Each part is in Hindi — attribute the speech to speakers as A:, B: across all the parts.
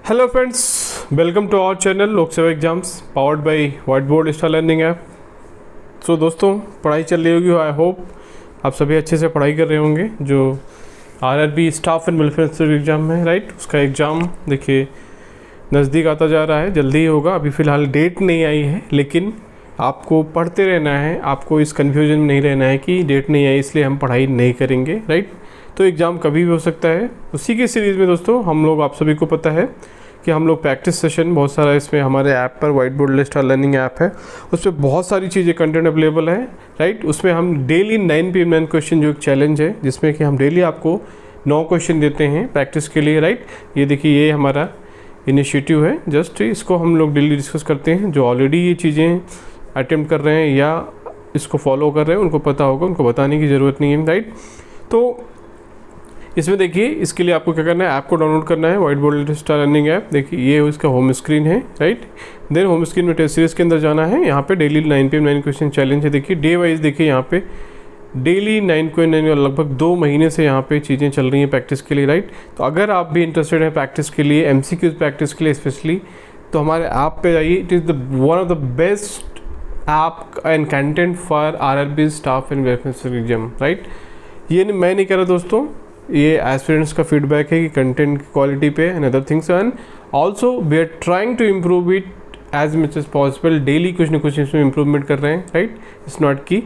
A: Hello friends, welcome to our channel Lok Sewa exams powered by whiteboard star learning app. So दोस्तों, पढ़ाई चल रही होगी। आई होप आप सभी अच्छे से पढ़ाई कर रहे होंगे। जो RRB staff and welfare service exam है, राइट, उसका एग्ज़ाम देखिए नज़दीक आता जा रहा है, जल्दी ही होगा। अभी फ़िलहाल डेट नहीं आई है, लेकिन आपको पढ़ते रहना है, आपको इस कन्फ्यूजन में नहीं रहना है कि डेट नहीं आई इसलिए हम पढ़ाई नहीं करेंगे, राइट। तो एग्ज़ाम कभी भी हो सकता है। उसी की सीरीज़ में दोस्तों हम लोग, आप सभी को पता है कि हम लोग प्रैक्टिस सेशन बहुत सारा इसमें हमारे ऐप पर white board star learning app है, उस पर बहुत सारी चीज़ें कंटेंट अवेलेबल है, राइट। उसमें हम डेली 9 PM 9 क्वेश्चन जो एक चैलेंज है, जिसमें कि हम डेली आपको 9 क्वेश्चन देते हैं प्रैक्टिस के लिए, राइट। ये देखिए, ये हमारा इनिशिएटिव है। जस्ट इसको हम लोग डेली डिस्कस करते हैं। जो ऑलरेडी ये चीज़ें अटेम्प्ट कर रहे हैं या इसको फॉलो कर रहे हैं उनको पता होगा, उनको बताने की ज़रूरत नहीं है, राइट। तो इसमें देखिए, इसके लिए आपको क्या करना है, ऐप को डाउनलोड करना है, white board star learning app. देखिए ये इसका होम स्क्रीन है, राइट। देन होम स्क्रीन में टेस्ट सीरीज़ के अंदर जाना है। यहाँ पे डेली 9 PM 9 क्वेश्चन चैलेंज है। देखिए डे वाइज, देखिए यहाँ पे डेली 9 लगभग 2 महीने से यहाँ पे चीज़ें चल रही हैं प्रैक्टिस के लिए, राइट। तो अगर आप भी इंटरेस्टेड हैं प्रैक्टिस के लिए, MCQs प्रैक्टिस के लिए स्पेशली, तो हमारे ऐप पे जाइए। It is the one of the best app and content for RRB staff and welfare exam, right. ये मैं नहीं कह रहा दोस्तों, ये एस्पिरेंट्स का फीडबैक है कि कंटेंट की क्वालिटी पे and other things, and also we are trying to improve it as much as possible. Daily कुछ ना कुछ इसमें इम्प्रूवमेंट कर रहे हैं, right. It's not key,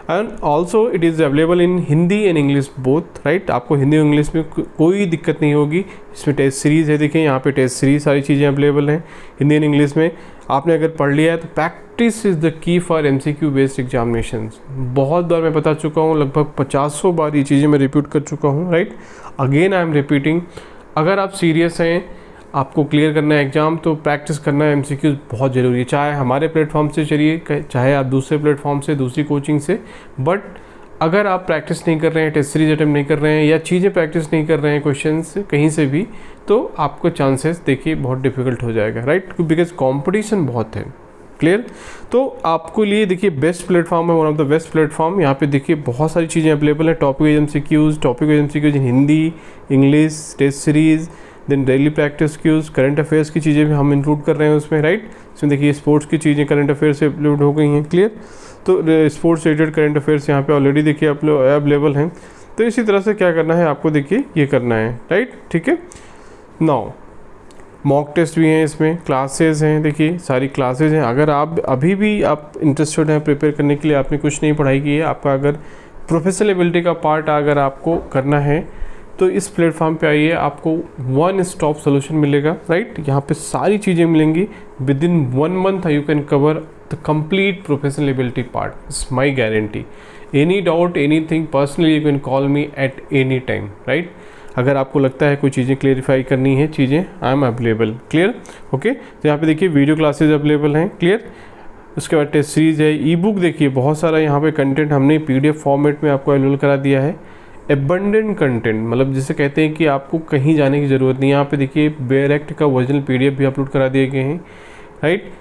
A: and also it is available in Hindi and English both, right. आपको हिंदी और इंग्लिश में कोई दिक्कत नहीं होगी। इसमें टेस्ट सीरीज़ है, देखिए यहाँ पे टेस्ट सीरीज सारी चीज़ें अवेलेबल हैं हिंदी एंड इंग्लिश में। आपने अगर पढ़ लिया है तो प्रैक्टिस इज़ द की फॉर MCQ बेस्ड एग्जामिनेशंस। बहुत बार मैं बता चुका हूँ, लगभग 50 बार ये चीज़ें मैं रिपीट कर चुका हूँ, right. Again I am repeating, अगर आप सीरियस हैं, आपको क्लियर करना है एग्ज़ाम, तो प्रैक्टिस करना है MCQ बहुत ज़रूरी है। चाहे हमारे प्लेटफॉर्म से चलिए, चाहे आप दूसरे प्लेटफॉर्म से, दूसरी कोचिंग से, बट अगर आप प्रैक्टिस नहीं कर रहे हैं, टेस्ट सीरीज अटेम्प्ट नहीं कर रहे हैं, या चीज़ें प्रैक्टिस नहीं कर रहे हैं क्वेश्चंस कहीं से भी, तो आपको चांसेस देखिए बहुत डिफिकल्ट हो जाएगा, राइट, बिकॉज कंपटीशन बहुत है। क्लियर। तो आपको लिए देखिए बेस्ट प्लेटफॉर्म है, one of the best platform. यहाँ पे देखिए बहुत सारी चीज़ें अवेलेबल है। Topic MCQs in Hindi, English, test series, then daily practice quiz, current affairs की चीज़ें भी हम इंक्लूड कर रहे हैं उसमें, राइट। इसमें देखिए स्पोर्ट्स की चीज़ें करंट अफेयर से अपलोड हो गई हैं, क्लियर। तो स्पोर्ट्स रिलेटेड करंट अफेयर्स यहाँ पे ऑलरेडी देखिए अवेलेबल हैं। तो इसी तरह से क्या करना है आपको, देखिए ये करना है, राइट, ठीक है। नाउ मॉक टेस्ट भी हैं, इसमें क्लासेस हैं, देखिए सारी क्लासेस हैं। अगर आप अभी भी आप इंटरेस्टेड हैं प्रिपेयर करने के लिए, आपने कुछ नहीं पढ़ाई की है, आपका अगर प्रोफेशनल एबिलिटी का पार्ट अगर आपको करना है, तो इस प्लेटफॉर्म पे आइए, आपको वन स्टॉप सोल्यूशन मिलेगा, राइट। यहाँ पे सारी चीज़ें मिलेंगी। With in 1 month you can cover the complete professional ability part, it's my guarantee. Any doubt, anything, personally you can call me at any time, right. अगर आपको लगता है कोई चीज़ें क्लेरिफाई करनी है, चीज़ें, I am available, clear, okay. तो यहाँ पे देखिए वीडियो क्लासेज अवेलेबल हैं, क्लियर। उसके बाद टेस्ट सीरीज है, ई बुक देखिए बहुत सारा यहाँ पे कंटेंट हमने PDF फॉर्मेट में आपको अवेलेबल करा दिया है। एबंडेंट कंटेंट, मतलब जिसे कहते हैं कि आपको कहीं जाने की ज़रूरत नहीं है। यहाँ पे देखिए बेयर एक्ट का ओरिजिनल PDF भी अपलोड करा दिए गए हैं, राइट।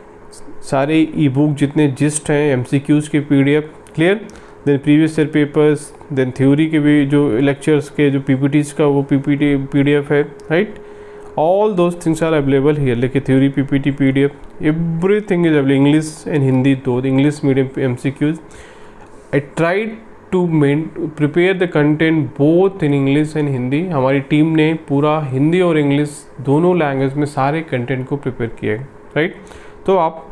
A: सारे ई बुक जितने जिस्ट हैं, MCQs के PDF, clear. Then previous year papers, then theory के भी जो लेक्चर्स के जो PPTs का वो PDF है, right. All those things are available here. देखिए theory, PPT, PDF, everything is available. English and Hindi दो, English medium MCQs। I tried to prepare the content both in English and Hindi. हमारी टीम ने पूरा हिंदी और इंग्लिश दोनों लैंग्वेज में सारे कंटेंट को प्रिपेयर किया है, राइट। तो आप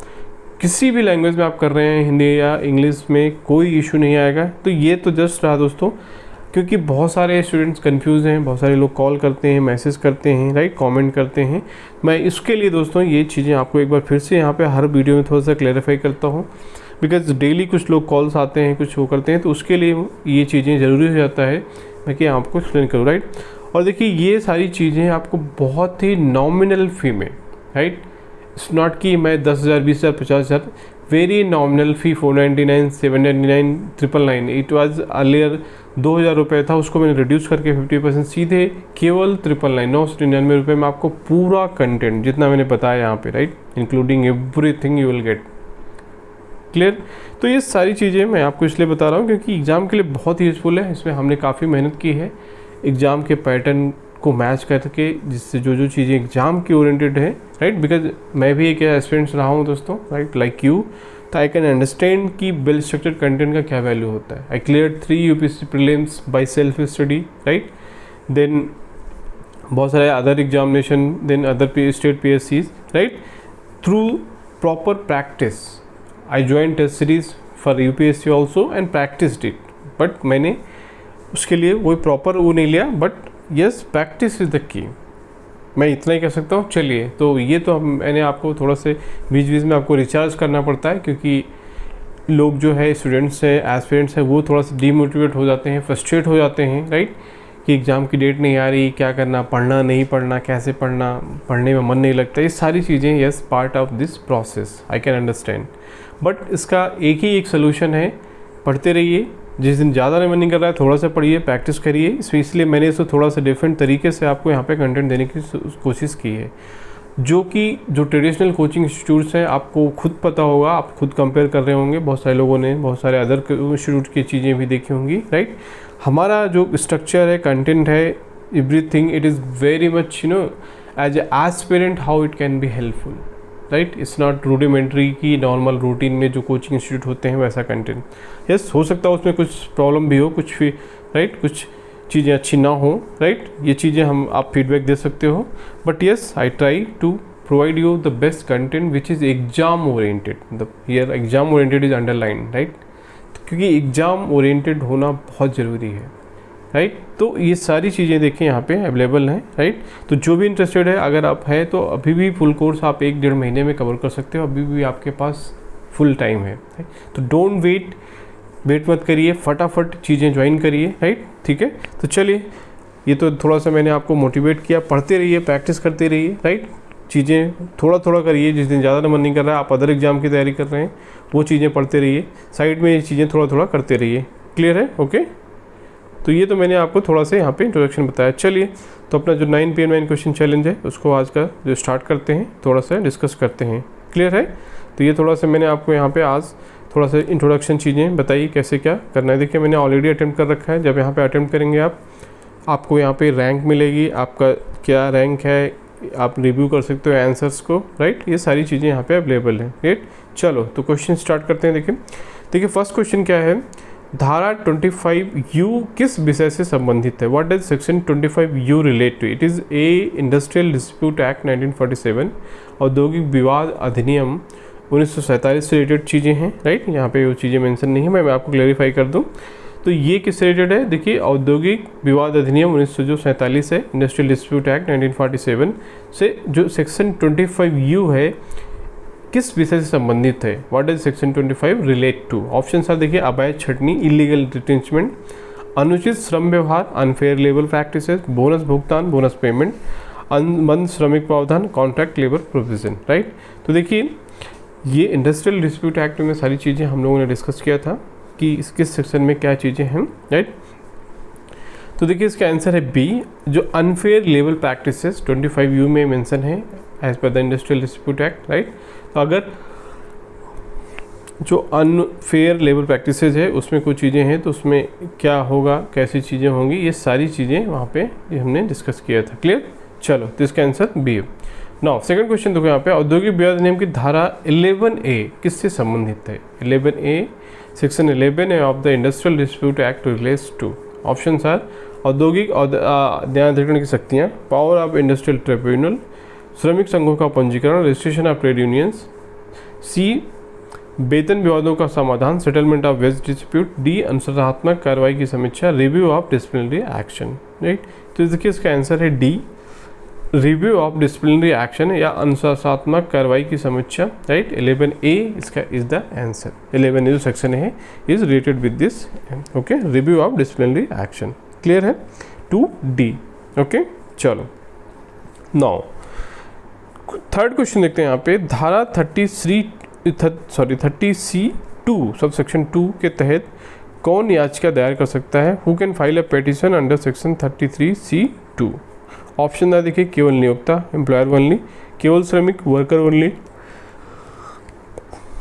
A: किसी भी लैंग्वेज में आप कर रहे हैं, हिंदी या इंग्लिश में, कोई इशू नहीं आएगा। तो ये तो जस्ट रहा दोस्तों, क्योंकि बहुत सारे स्टूडेंट्स कंफ्यूज हैं, बहुत सारे लोग कॉल करते हैं, मैसेज करते हैं, राइट, कमेंट करते हैं। मैं इसके लिए दोस्तों ये चीज़ें आपको एक बार फिर से यहाँ पे हर वीडियो में थोड़ा सा क्लैरिफाई करता हूँ, बिकॉज डेली कुछ लोग कॉल्स आते हैं, कुछ वो करते हैं, तो उसके लिए ये चीज़ें ज़रूरी हो जाता है मैं कि आपको एक्सप्लेन करूँ, राइट। और देखिए ये सारी चीज़ें आपको बहुत ही नॉमिनल फ़ी में, राइट। इट्स नॉट कि मैं 10,000, 20,000, 50,000, very nominal fee, 499, 799, 999। It was earlier 2,000 रुपये था, उसको मैंने रिड्यूस करके 50% सीधे केवल 999 रुपये में आपको पूरा कंटेंट जितना मैंने बताया यहाँ पे, right, including everything you will get, clear. तो ये सारी चीज़ें मैं आपको इसलिए बता रहा हूँ क्योंकि एग्ज़ाम के लिए बहुत ही यूज़फुल है। इसमें हमने काफ़ी मेहनत की है एग्ज़ाम के पैटर्न को मैच करके, जिससे जो चीज़ें एग्ज़ाम की ओरिएंटेड है, राइट, बिकॉज मैं भी एक एस्पिरेंट्स रहा हूँ दोस्तों, राइट, लाइक यू, तो आई कैन अंडरस्टैंड कि वेल स्ट्रक्चर्ड कंटेंट का क्या वैल्यू होता है। I clear 3 UPSC prelims by self study, right, then बहुत सारे other examination, then other state PSCs, right, through proper practice I join test series for UPSC also and practice it, but मैंने उसके लिए वही प्रॉपर वो नहीं लिया, but yes practice is the key, मैं इतना ही कह सकता हूँ। चलिए, तो ये तो मैंने आपको थोड़ा से बीच बीच में आपको रिचार्ज करना पड़ता है, क्योंकि लोग जो है स्टूडेंट्स हैं, एस्पिरेंट्स हैं, वो थोड़ा सा डीमोटिवेट हो जाते हैं, फ्रस्ट्रेट हो जाते हैं, राइट, कि एग्ज़ाम की डेट नहीं आ रही, क्या करना, पढ़ना नहीं पढ़ना, कैसे पढ़ना, पढ़ने में मन नहीं लगता, ये सारी चीज़ें yes part of this process, I can understand, but इसका एक सोल्यूशन है, पढ़ते रहिए। जिस दिन ज़्यादा मन नहीं कर रहा है, थोड़ा सा पढ़िए, प्रैक्टिस करिए। इसलिए मैंने इसको थोड़ा सा डिफरेंट तरीके से आपको यहाँ पे कंटेंट देने की कोशिश की है, जो ट्रेडिशनल कोचिंग इंस्टीट्यूट्स हैं, आपको खुद पता होगा, आप खुद कंपेयर कर रहे होंगे, बहुत सारे लोगों ने बहुत सारे अदर इंस्टीट्यूट की चीज़ें भी देखी होंगी, राइट। हमारा जो स्ट्रक्चर है, कंटेंट है, everything, it is very much as aspirant how it can be helpful, right, it's not rudimentary की नॉर्मल रूटीन में जो कोचिंग इंस्टीट्यूट होते हैं वैसा कंटेंट। यस, हो सकता है उसमें कुछ प्रॉब्लम भी हो, कुछ भी, राइट, कुछ चीज़ें अच्छी ना हो, राइट, ये चीज़ें आप फीडबैक दे सकते हो, but yes I try to provide you the best content which is exam oriented. The here exam oriented is underline, right, क्योंकि एग्जाम ओरिएंटेड होना बहुत ज़रूरी है, राइट। तो ये सारी चीज़ें देखें यहाँ पे अवेलेबल हैं, राइट। तो जो भी इंटरेस्टेड है, अगर आप हैं तो अभी भी फुल कोर्स आप 1-1.5 महीने में कवर कर सकते हो, अभी भी आपके पास फुल टाइम है, तो डोंट वेट मत करिए, फटाफट चीज़ें ज्वाइन करिए, राइट, ठीक है। तो चलिए, ये तो थोड़ा सा मैंने आपको मोटिवेट किया, पढ़ते रहिए, प्रैक्टिस करते रहिए, राइट, चीज़ें थोड़ा करिए। जिस दिन ज़्यादा मन नहीं कर रहा है, आप अदर एग्जाम की तैयारी कर रहे हैं, वो चीज़ें पढ़ते रहिए, साइड में ये चीज़ें थोड़ा करते रहिए। क्लियर है? ओके। तो ये तो मैंने आपको थोड़ा सा यहाँ पे इंट्रोडक्शन बताया। चलिए, तो अपना जो 9 PM 9 क्वेश्चन चैलेंज है उसको आज का जो स्टार्ट करते हैं, थोड़ा सा डिस्कस करते हैं। क्लियर है? तो ये थोड़ा सा मैंने आपको यहाँ पे आज थोड़ा सा इंट्रोडक्शन चीज़ें बताई कैसे क्या करना है। देखिए, मैंने ऑलरेडी अटेम्प्ट कर रखा है। जब यहाँ पे अटेम्प्ट करेंगे आपको यहाँ पे रैंक मिलेगी, आपका क्या रैंक है, आप रिव्यू कर सकते हो आंसर्स को, राइट। ये सारी चीज़ें यहाँ पे अवेलेबल हैं, राइट। चलो, तो क्वेश्चन स्टार्ट करते हैं। देखिए फर्स्ट क्वेश्चन क्या है, धारा 25U किस विषय से संबंधित है? What does section 25U relate to? It is a industrial dispute act 1947, औद्योगिक विवाद अधिनियम 1947 से रिलेटेड चीज़ें हैं, राइट। यहाँ पे वो चीज़ें मेंशन नहीं है, मैं आपको क्लैरिफाई कर दूँ। तो ये किससे रिलेटेड है? देखिए, औद्योगिक विवाद अधिनियम 1947 है, इंडस्ट्रियल डिस्प्यूट एक्ट 1947 से जो सेक्शन 25U है किस विषय से संबंधित है? What does section 25 relate to? Option are, देखिए, अवैध छटनी, इलीगल रिटेंचमेंट, अनुचित श्रम व्यवहार, अनफेयर लेबर प्रैक्टिसेस, बोनस भुगतान, बोनस पेमेंट, अनुबंध श्रमिक प्रावधान, कॉन्ट्रैक्ट लेबर प्रोविजन, राइट। तो देखिए, ये इंडस्ट्रियल डिस्प्यूट एक्ट में सारी चीज़ें हम लोगों ने डिस्कस किया था कि किस सेक्शन में क्या चीज़ें हैं, राइट। तो देखिए, इसका आंसर है बी, जो अनफेयर लेबर प्रैक्टिसेस 25U में मेंशन है as per the industrial dispute act, right. तो अगर जो अनफेयर लेबर प्रैक्टिसेस है उसमें कुछ चीज़ें हैं तो उसमें क्या होगा, कैसी चीज़ें होंगी, ये सारी चीज़ें वहाँ पे ये हमने डिस्कस किया था। क्लियर? चलो, तो इसका आंसर बी है। नाउ सेकंड क्वेश्चन देखो, यहाँ पे औद्योगिक विवाद अधिनियम की धारा 11A किससे संबंधित है? 11A, section 11A of the industrial dispute act relates to. Option are, औद्योगिक न्यायाधिकरण की शक्तियाँ, पावर ऑफ इंडस्ट्रियल ट्रिब्यूनल, श्रमिक संघों का पंजीकरण, रजिस्ट्रेशन ऑफ ट्रेड यूनियंस, सी वेतन विवादों का समाधान, settlement of ways dispute, D अनुशासनात्मक कार्रवाई की समीक्षा, review of disciplinary action, right. तो देखिए, इसका आंसर है D, review of disciplinary action या अनुशासनात्मक कार्रवाई की समीक्षा, राइट। 11A इसका इज द आंसर। 11A जो सेक्शन है is related with this, okay, review of disciplinary action. Clear है? 2D, okay. चलो, नाउ थर्ड क्वेश्चन देखते हैं। यहाँ पे धारा 30C2 सब सेक्शन 2 के तहत कौन याचिका दायर कर सकता है? Who can file a petition under section 33C2? Option है, देखिए, केवल नियोक्ता, एम्प्लॉयर ओनली, केवल श्रमिक, वर्कर ओनली,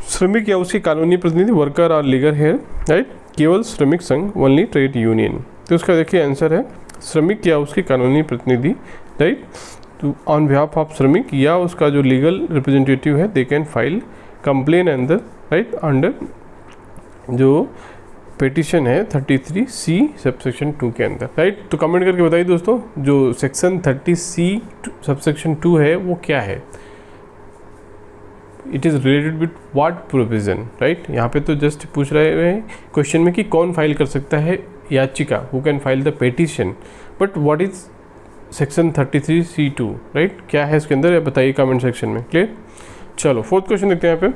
A: श्रमिक या उसके कानूनी प्रतिनिधि, वर्कर और लीगल हेयर, राइट, केवल श्रमिक संघ, ओनली ट्रेड यूनियन। तो उसका देखिए आंसर है श्रमिक या उसके कानूनी प्रतिनिधि, राइट, तो ऑन बिहाफ ऑफ श्रमिक या उसका जो लीगल रिप्रेजेंटेटिव है, दे कैन फाइल कंप्लेन अंदर, राइट, अंडर जो पेटिशन है 33C सबसेक्शन 2 के अंदर, राइट। तो कमेंट करके बताइए दोस्तों, जो सेक्शन 30C सबसेक्शन 2 है वो क्या है, it is related with what provision, right. यहाँ पे तो जस्ट पूछ रहे हैं क्वेश्चन में कि कौन फाइल कर सकता है याचिका, who can file the petition, but what is section 33C2, right, क्या है इसके अंदर, बताइए कमेंट सेक्शन में। क्लियर। चलो फोर्थ क्वेश्चन देखते हैं यहाँ पे।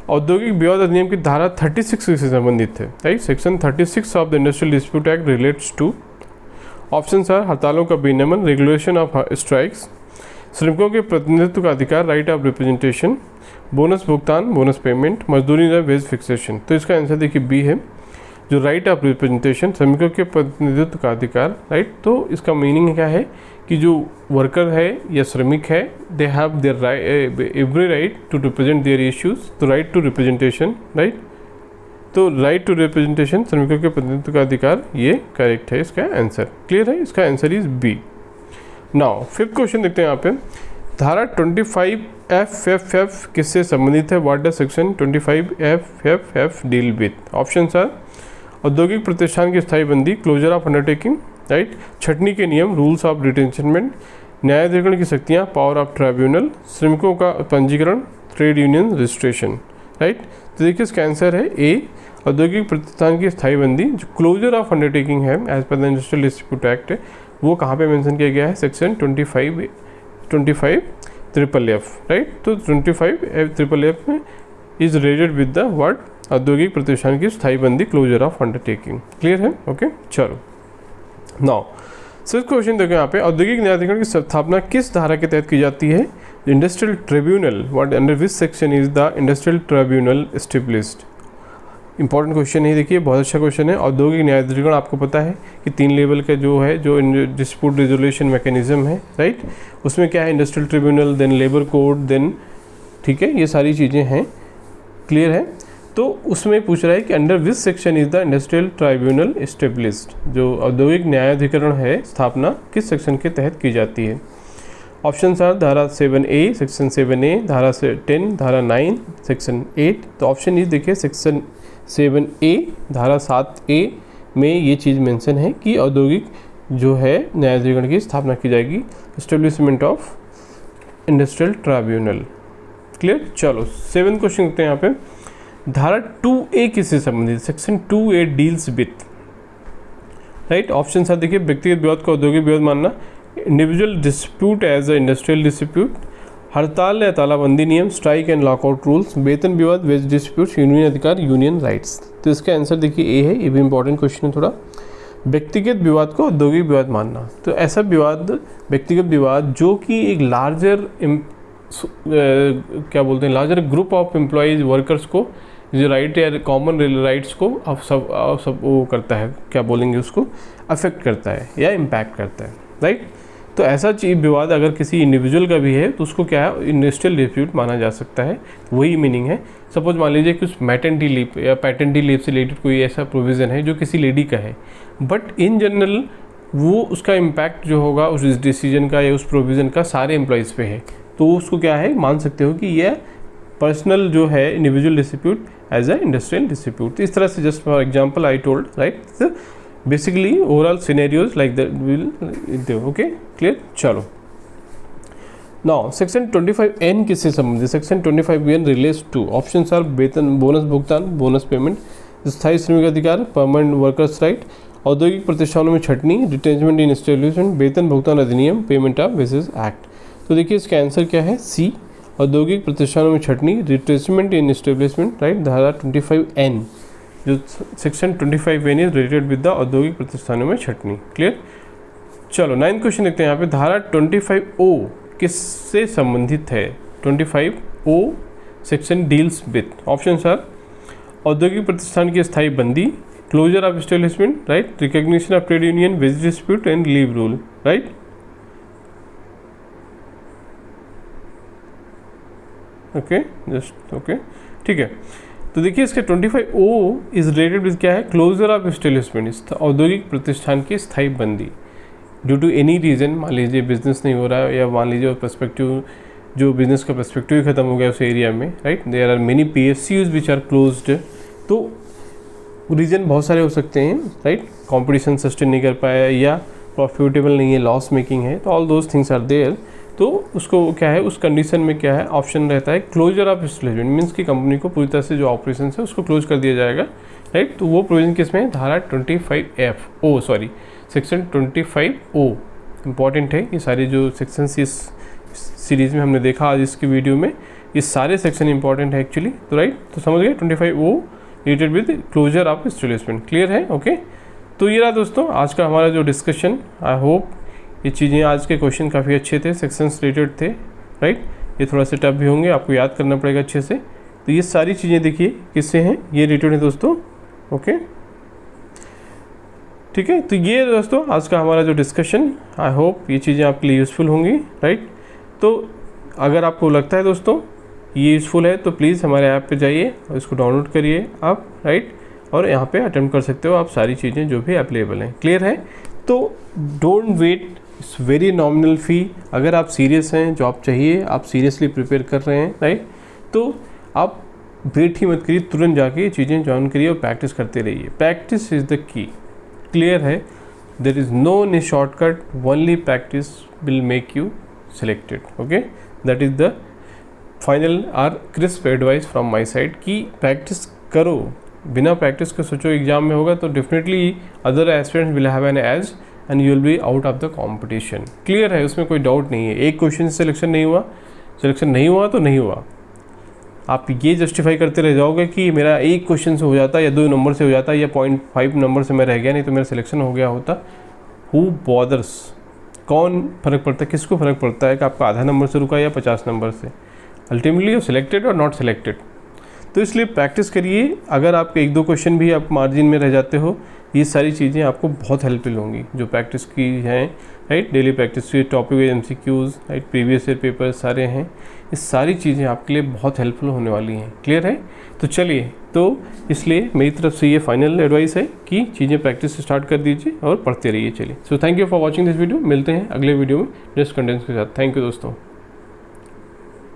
A: औद्योगिक विवाद अधिनियम की धारा 36 से संबंधित है, right. Section 36 of the industrial dispute act relates to, option are हड़तालों का विनियमन, रेगुलेशन ऑफ स्ट्राइक्स, श्रमिकों के प्रतिनिधित्व का अधिकार, राइट ऑफ रिप्रेजेंटेशन, बोनस भुगतान, बोनस पेमेंट, मजदूरी या वेज फिक्सेशन। तो इसका आंसर देखिए बी है, जो राइट ऑफ रिप्रेजेंटेशन, श्रमिकों के प्रतिनिधित्व का अधिकार, राइट। तो इसका मीनिंग क्या है कि जो वर्कर है या श्रमिक है, they have their every right to represent their issues, तो राइट टू रिप्रेजेंटेशन, राइट। तो राइट टू रिप्रेजेंटेशन, श्रमिकों के प्रतिनिधित्व का अधिकार, ये करेक्ट है इसका आंसर। क्लियर है, इसका answer is B. Now fifth question देखते हैं यहाँ पे। धारा 25FFF किससे संबंधित है, what does section 25FFF deal with. Option are औद्योगिक प्रतिष्ठान की स्थायी बंदी, क्लोजर ऑफ अंडरटेकिंग, राइट, छटनी के नियम, रूल्स ऑफ रिटेंशनमेंट, न्यायाधिकरण की शक्तियाँ, पावर ऑफ ट्राइब्यूनल, श्रमिकों का पंजीकरण, ट्रेड यूनियन रजिस्ट्रेशन, राइट। तो देखिए इसका आंसर है ए, औद्योगिक प्रतिष्ठान की स्थायी बंदी। जो क्लोजर ऑफ अंडरटेकिंग है as per the industrial dispute act, वो कहाँ पे मेंशन किया गया है, सेक्शन 25FFF, राइट। तो 25FFF में is related with the word औद्योगिक प्रतिष्ठान की स्थायी बंदी, क्लोजर ऑफ अंडरटेकिंग। क्लियर है, ओके। चलो नाउ सिक्स्थ क्वेश्चन देखो यहाँ पे। औद्योगिक न्यायाधिकरण की स्थापना किस धारा के तहत की जाती है, industrial tribunal, what under which section is the industrial tribunal established. Important question है, देखिए बहुत अच्छा क्वेश्चन है। औद्योगिक न्यायाधिकरण आपको पता है कि 3 लेवल का जो है, जो डिस्प्यूट रिजोल्यूशन मैकेनिज्म है, राइट, उसमें क्या है, industrial tribunal, then labour code, then, ठीक है, ये सारी चीज़ें हैं। क्लियर है। तो उसमें पूछ रहा है कि under which section is the industrial tribunal established, जो औद्योगिक न्यायाधिकरण है स्थापना किस सेक्शन के तहत की जाती है। ऑप्शन आर धारा 7A, सेक्शन 7A, धारा 10, धारा 9, सेक्शन 8। तो ऑप्शन इज देखिए सेक्शन 7A, धारा 7A में ये चीज़ मेंशन है कि औद्योगिक जो है न्यायाधिकरण की स्थापना की जाएगी, establishment of industrial tribunal. Clear. चलो 7th क्वेश्चन देखते हैं यहाँ पे। धारा 2A किससे संबंधित, section 2A deals with, right. Option है देखिए व्यक्तिगत विवाद को औद्योगिक विवाद मानना, individual dispute as a industrial dispute, हड़ताल या तालाबंदी नियम, स्ट्राइक एंड लॉकआउट रूल्स, वेतन विवाद, वेज डिस्प्यूट्स, यूनियन अधिकार, यूनियन राइट्स। तो इसका आंसर देखिए ए है, ये भी इंपॉर्टेंट क्वेश्चन है थोड़ा। व्यक्तिगत विवाद को औद्योगिक विवाद मानना, तो ऐसा विवाद, व्यक्तिगत विवाद जो कि एक लार्जर क्या बोलते हैं, larger group of employees, workers को जो राइट या कॉमन राइट्स को अब सब वो करता है, क्या बोलेंगे उसको, अफेक्ट करता है या इम्पैक्ट करता है, राइट। तो ऐसा चीज विवाद अगर किसी इंडिविजुअल का भी है तो उसको क्या है, इंडस्ट्रियल डिस्प्यूट माना जा सकता है। वही मीनिंग है। सपोज मान लीजिए कि उस मैटरनिटी लीव या पैटर्निटी लीव से रिलेटेड कोई ऐसा प्रोविज़न है जो किसी लेडी का है, बट इन जनरल वो उसका इम्पैक्ट जो होगा उस डिसीजन का या उस प्रोविज़न का सारे एम्प्लॉयज़ पे है, तो उसको क्या है, मान सकते हो कि यह पर्सनल जो है individual dispute as a industrial dispute. इस तरह से just for example I told, right, basically overall scenarios like that will, okay, clear. चलो नाउ सेक्शन 25N किससे संबंधित, section 25N relates to, option are वेतन, बोनस भुगतान, बोनस पेमेंट, स्थायी श्रमिक अधिकार, परमानेंट वर्कर्स राइट, औद्योगिक प्रतिष्ठानों में छटनी, रिटेंचमेंट इन एस्टेब्लिशमेंट, वेतन भुगतान अधिनियम, पेमेंट ऑफ वेजेस एक्ट। तो देखिए इसका आंसर क्या है, सी, औद्योगिक प्रतिष्ठानों में छटनी, रिट्रेसमेंट इन एस्टेब्लिशमेंट, राइट, धारा 25N, जो section 25N is related with the औद्योगिक प्रतिष्ठानों में छटनी। क्लियर। चलो 9th क्वेश्चन देखते हैं यहाँ पे। धारा 25O किससे संबंधित है, 25O section deals with, option are औद्योगिक प्रतिष्ठान की स्थायी बंदी, closure of establishment, right, recognition of trade union, wage dispute and leave rule, right. Okay, just okay, ठीक है। तो देखिए इसके 25O इज रिलेटेड विद क्या है, क्लोजर ऑफ एस्टेब्लिशमेंट, औद्योगिक प्रतिष्ठान की स्थायी बंदी। ड्यू टू एनी रीज़न, मान लीजिए बिजनेस नहीं हो रहा है या मान लीजिए पर्सपेक्टिव, जो बिज़नेस का पर्सपेक्टिव ही ख़त्म हो गया उस एरिया में, right, there are many PSUs which are closed, तो रीज़न बहुत सारे हो सकते हैं, राइट, कंपटीशन सस्टेन नहीं कर पाया या प्रॉफिटेबल नहीं है, लॉस मेकिंग है, तो all those things are there. तो उसको क्या है, उस कंडीशन में क्या है, ऑप्शन रहता है क्लोजर ऑफ एस्टेब्लिशमेंट, मीन्स कि कंपनी को पूरी तरह से जो ऑपरेशन है उसको क्लोज कर दिया जाएगा, राइट। तो वो प्रोविजन किसमें है, धारा 25F sorry section 25O important है। ये सारे जो सेक्शंस इस सीरीज़ में हमने देखा आज इसकी वीडियो में, ये सारे सेक्शन इंपॉर्टेंट है एक्चुअली, तो राइट, तो समझ गए 25O related with closure of establishment, clear है, ओके। तो ये रहा दोस्तों आज का हमारा जो डिस्कशन। आई होप ये चीज़ें, आज के क्वेश्चन काफ़ी अच्छे थे, सेक्शंस रिलेटेड थे, राइट। ये थोड़ा सा टफ भी होंगे, आपको याद करना पड़ेगा अच्छे से। तो ये सारी चीज़ें देखिए किससे हैं, ये रिलेटेड है दोस्तों, ओके, ठीक है। तो ये दोस्तों आज का हमारा जो डिस्कशन, आई होप ये चीज़ें आपके लिए यूज़फुल होंगी, राइट। तो अगर आपको लगता है दोस्तों ये यूज़फुल है तो प्लीज़ हमारे ऐप पे जाइए और इसको डाउनलोड करिए आप, राइट, और यहाँ पे अटेम्प्ट कर सकते हो आप सारी चीज़ें जो भी अवेलेबल हैं, क्लियर है। तो don't wait, it's very nominal fee. अगर आप सीरियस हैं, जॉब चाहिए, आप सीरियसली प्रिपेयर कर रहे हैं, राइट, तो आप वेट ही मत करिए, तुरंत जाके ये चीज़ें ज्वाइन करिए और प्रैक्टिस करते रहिए। Practice is the key, clear है। देयर इज़ नो नी shortcut, only practice will make you selected, okay, that is the final or crisp advice from my side कि प्रैक्टिस करो, बिना प्रैक्टिस के सोचो एग्जाम में होगा तो definitely other aspirants will have an edge and you will be out of the competition, clear है, उसमें कोई डाउट नहीं है। एक क्वेश्चन से सिलेक्शन नहीं हुआ तो नहीं हुआ, आप ये जस्टिफाई करते रह जाओगे कि मेरा एक क्वेश्चन से हो जाता या 2 नंबर से हो जाता या 0.5 नंबर से मैं रह गया, नहीं तो मेरा सिलेक्शन हो गया होता। हु बॉदर्स, कौन फ़र्क पड़ता है, किसको फ़र्क पड़ता है कि आपका आधा नंबर से रुका या 50 नंबर से, अल्टीमेटली यू सिलेक्टेड और नॉट सिलेक्टेड। तो इसलिए प्रैक्टिस करिए। अगर आपके 1-2 क्वेश्चन भी आप मार्जिन में रह जाते हो, ये सारी चीज़ें आपको बहुत हेल्पफुल होंगी जो प्रैक्टिस की हैं, राइट, डेली प्रैक्टिस की topic MCQs, right, previous year paper सारे हैं, ये सारी चीज़ें आपके लिए बहुत हेल्पफुल होने वाली हैं, क्लियर है। तो चलिए, तो इसलिए मेरी तरफ से ये फाइनल एडवाइस है कि चीज़ें प्रैक्टिस स्टार्ट कर दीजिए और पढ़ते रहिए। चलिए, so thank you for watching this video. मिलते हैं अगले वीडियो में नेक्स्ट कंटेंट्स के साथ। थैंक यू दोस्तों।